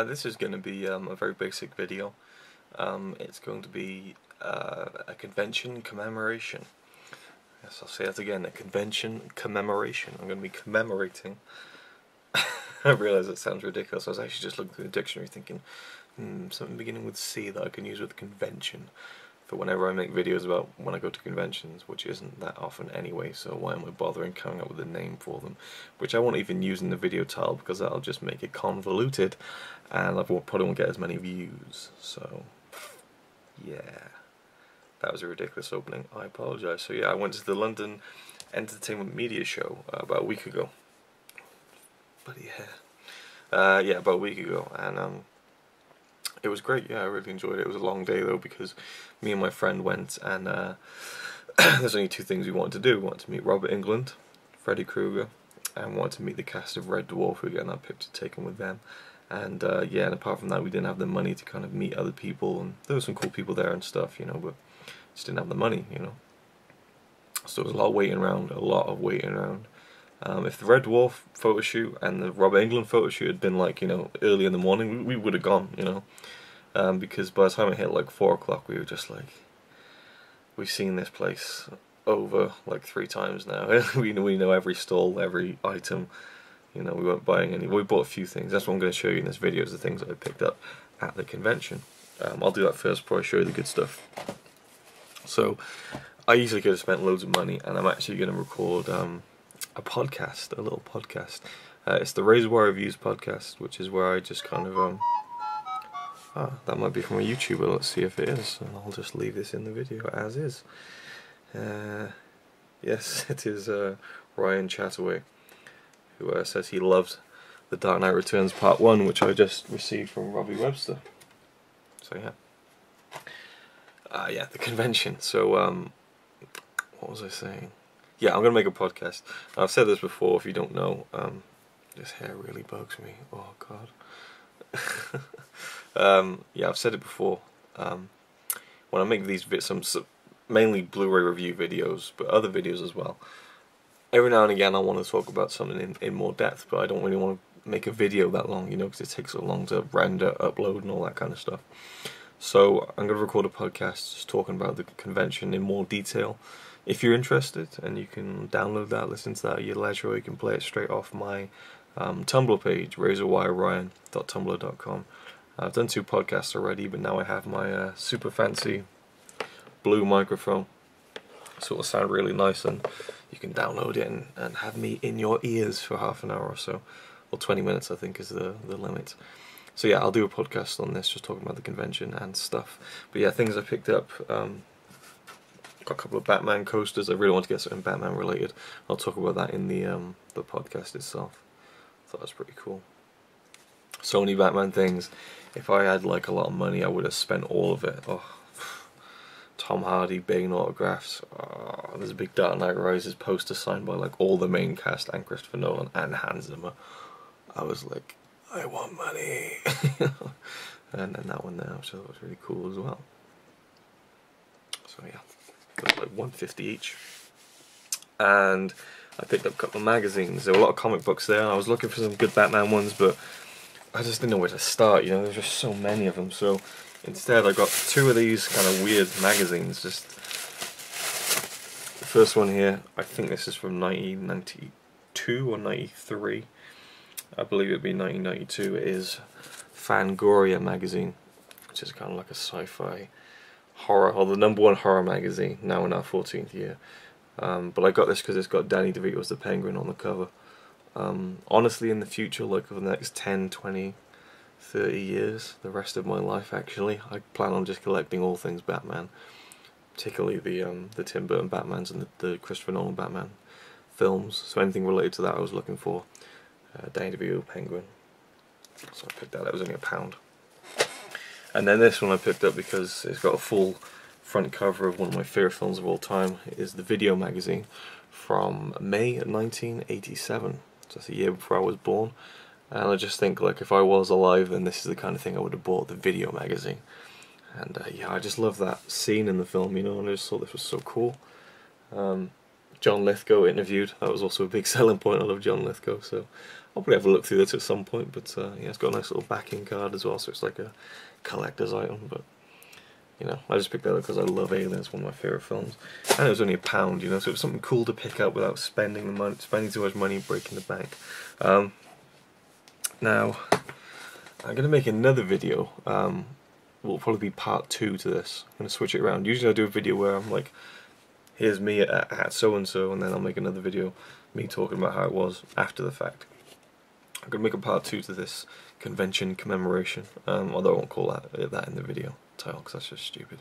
This is going to be a very basic video. It's going to be a convention commemoration. Yes, I'll say that again, a convention commemoration. I'm going to be commemorating. I realise it sounds ridiculous. I was actually just looking through the dictionary thinking, something beginning with C that I can use with convention for whenever I make videos about when I go to conventions, which isn't that often anyway, so why am I bothering coming up with a name for them, which I won't even use in the video title because that'll just make it convoluted and I probably won't get as many views. So yeah, that was a ridiculous opening, I apologise. So yeah, I went to the London Entertainment Media Show about a week ago. Bloody hair. Yeah, about a week ago, and it was great. Yeah, I really enjoyed it. It was a long day though because me and my friend went, and there's only two things we wanted to do. We wanted to meet Robert Englund, Freddy Krueger, and wanted to meet the cast of Red Dwarf. We were getting our picture taken with them, and yeah, and apart from that, we didn't have the money to kind of meet other people, and there were some cool people there and stuff, you know, but just didn't have the money, you know. So there was a lot of waiting around, if the Red Dwarf photo shoot and the Robert Englund photo shoot had been like, you know, early in the morning, we would have gone, you know, because by the time it hit like 4 o'clock, we were just like, we've seen this place over like 3 times now. we know every stall, every item, you know. We weren't buying any. We bought a few things. That's what I'm going to show you in this video, is the things that I picked up at the convention. I'll do that first before I show you the good stuff. So I easily could have spent loads of money, and I'm actually going to record a podcast, a little podcast. It's the RazorwireReviews podcast, which is where I just kind of that might be from a YouTuber. Let's see if it is, and I'll just leave this in the video as is. Yes, it is Ryan Chataway, who says he loved The Dark Knight Returns Part 1, which I just received from Robbie Webster. So yeah, yeah, the convention. So what was I saying? Yeah, I'm going to make a podcast. I've said this before, if you don't know. This hair really bugs me. Oh, God. Yeah, I've said it before. When I make these mainly Blu-ray review videos, but other videos as well, every now and again I want to talk about something in more depth, but I don't really want to make a video that long, you know, because it takes so long to render, upload, and all that kind of stuff. So I'm going to record a podcast just talking about the convention in more detail. If you're interested, and you can download that, listen to that at your leisure, or you can play it straight off my Tumblr page, razorwireryan.tumblr.com. I've done 2 podcasts already, but now I have my super fancy blue microphone, so it'll sound really nice, and you can download it and have me in your ears for half an hour or so, or 20 minutes I think is the limit. So yeah, I'll do a podcast on this, just talking about the convention and stuff. But yeah, things I picked up. Got a couple of Batman coasters. I really want to get something Batman related. I'll talk about that in the podcast itself. Thought that was pretty cool. So many Batman things. If I had like a lot of money, I would have spent all of it. Oh, Tom Hardy, Bane autographs. Oh, there's a big Dark Knight Rises poster signed by like all the main cast and Christopher Nolan and Hans Zimmer. I was like, I want money. And then that one there, which I thought was really cool as well. So yeah. Got like $150 each, and I picked up a couple of magazines. There were a lot of comic books there, and I was looking for some good Batman ones, but I just didn't know where to start, you know, there's just so many of them. So instead I got 2 of these kind of weird magazines. Just the first one here, I think this is from 1992 or 93, I believe it'd be 1992. It is Fangoria magazine, which is kind of like a sci-fi horror, or the #1 horror magazine now in our 14th year. But I got this because it's got Danny DeVito as the Penguin on the cover. Honestly, in the future, like for the next 10, 20, 30 years, the rest of my life actually, I plan on just collecting all things Batman, particularly the Tim Burton Batmans and the Christopher Nolan Batman films. So anything related to that I was looking for. Danny DeVito Penguin. So I picked that. That was only £1. And then this one I picked up because it's got a full front cover of one of my favourite films of all time. It is the Video magazine from May 1987. So that's a year before I was born. And I just think, like, if I was alive, then this is the kind of thing I would have bought, the Video magazine. And yeah, I just love that scene in the film, you know, and I just thought this was so cool. John Lithgow interviewed. That was also a big selling point. I love John Lithgow, so I'll probably have a look through this at some point. But yeah, it's got a nice little backing card as well, so it's like a collector's item. But you know, I just picked that up because I love Alien. It's one of my favourite films, and it was only £1, you know, so it was something cool to pick up without spending too much money, breaking the bank. Now, I'm gonna make another video. Will probably be part 2 to this. I'm gonna switch it around. Usually I do a video where I'm like, here's me at so and so, and then I'll make another video me talking about how it was after the fact. I'm gonna make a part 2 to this convention commemoration, although I won't call that in the video title because that's just stupid.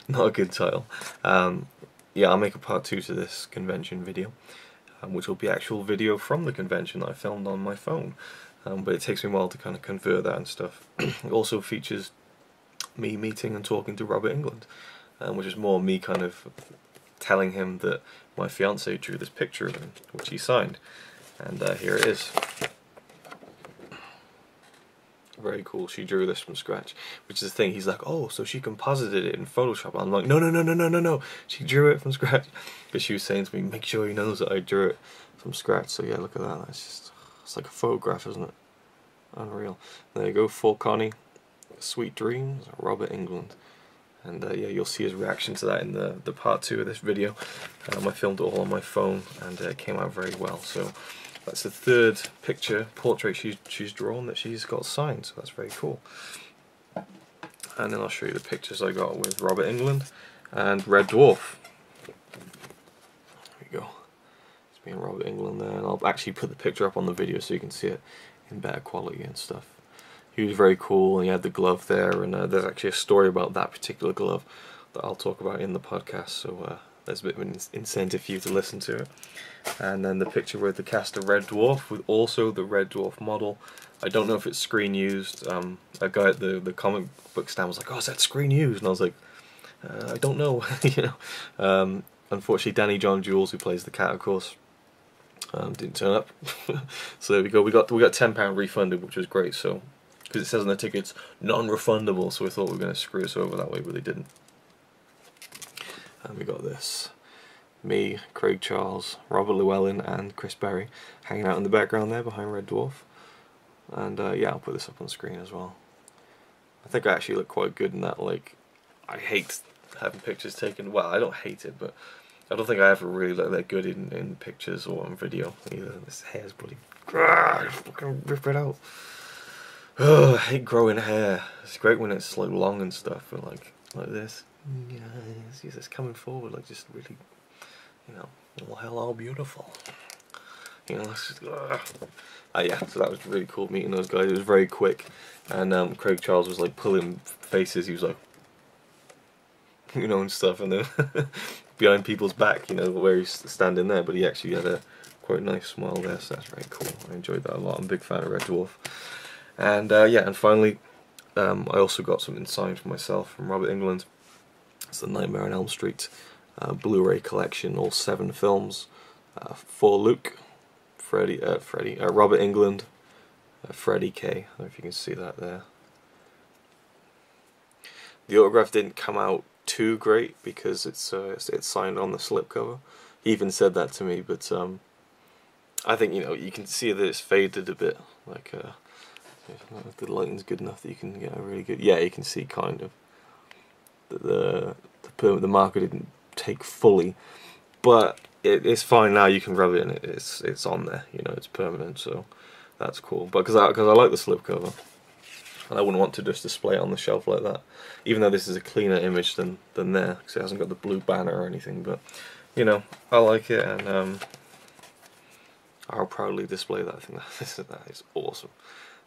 Not a good title. Yeah, I'll make a part 2 to this convention video, which will be actual video from the convention that I filmed on my phone. But it takes me a while to kind of convert that and stuff. It also features me meeting and talking to Robert Englund, which is more me kind of telling him that my fiance drew this picture of him, which he signed. And here it is. Very cool. She drew this from scratch, which is the thing. He's like, oh, so she composited it in Photoshop. I'm like, no. She drew it from scratch. Because she was saying to me, make sure he knows that I drew it from scratch. So yeah, look at that. That's just, it's like a photograph, isn't it? Unreal. There you go, For Connie, Sweet Dreams, Robert Englund. And yeah, you'll see his reaction to that in the part 2 of this video. I filmed it all on my phone, and it came out very well. So that's the 3rd picture, portrait she's drawn that she's got signed, so that's very cool. And then I'll show you the pictures I got with Robert Englund and Red Dwarf. There we go. It's me and Robert Englund there, and I'll actually put the picture up on the video so you can see it in better quality and stuff. He was very cool, and he had the glove there, and there's actually a story about that particular glove that I'll talk about in the podcast, so there's a bit of an incentive for you to listen to it. And then the picture with the cast of Red Dwarf, with also the Red Dwarf model. I don't know if it's screen used. A guy at the comic book stand was like, oh, is that screen used? And I was like, I don't know. You know. Unfortunately, Danny John Jules, who plays the cat, of course, didn't turn up. So there we go. We got £10 refunded, which was great. So because it says on the tickets non-refundable, so we thought we were going to screw us over that way, but they didn't. And we got this. Me, Craig Charles, Robert Llewellyn and Chris Berry hanging out in the background there behind Red Dwarf. And yeah, I'll put this up on screen as well. I think I actually look quite good in that. Like, I hate having pictures taken. Well, I don't hate it, but I don't think I ever really look that good in pictures or on video either. This hair's bloody... I fucking rip it out. Oh, I hate growing hair. It's great when it's like long and stuff, but like this. Yeah, it's coming forward, like just really, you know, oh, hello, beautiful. You know, it's just, yeah, so that was really cool meeting those guys. It was very quick, and Craig Charles was like pulling faces. He was like, you know, and stuff, and then behind people's back, you know, where he's standing there. But he actually had a quite nice smile there, so that's very cool. I enjoyed that a lot. I'm a big fan of Red Dwarf. And yeah, and finally, I also got something signed for myself from Robert Englund. It's the Nightmare on Elm Street Blu-ray collection, all 7 films for Luke, Robert Englund, Freddie K. I don't know if you can see that there. The autograph didn't come out too great because it's signed on the slipcover. He even said that to me, but I think, you know, you can see that it's faded a bit. Like, if the lighting's good enough that you can get a really good... Yeah, you can see kind of the marker didn't take fully, but it's fine now. You can rub it and it's on there. You know, it's permanent, so that's cool. But because I like the slipcover, and I wouldn't want to just display it on the shelf like that. Even though this is a cleaner image than there, because it hasn't got the blue banner or anything. But you know, I like it, and I'll proudly display that. I think that is awesome.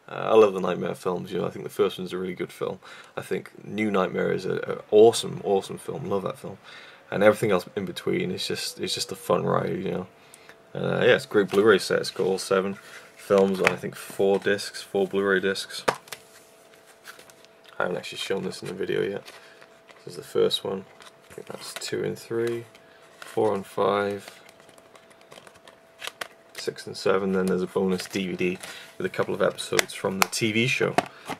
I love the Nightmare films. You know, I think the first one's a really good film. I think New Nightmare is an awesome film. Love that film, and everything else in between is just a fun ride. You know, yeah, it's a great Blu-ray set. It's got all 7 films on, I think, 4 Blu-ray discs. I haven't actually shown this in the video yet. This is the first one. I think that's 2 and 3, 4 and 5. 6 and 7, then there's a bonus DVD with a couple of episodes from the TV show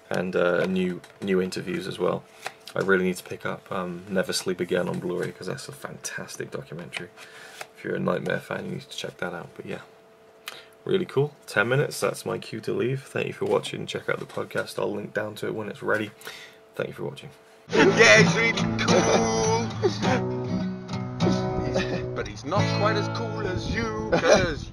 and new interviews as well. I really need to pick up Never Sleep Again on Blu-ray, because that's a fantastic documentary. If you're a Nightmare fan, you need to check that out. But yeah, really cool. 10 minutes, that's my cue to leave. Thank you for watching. Check out the podcast. I'll link down to it when it's ready. Thank you for watching. Yeah, he's really cool. But he's not quite as cool as you, 'cause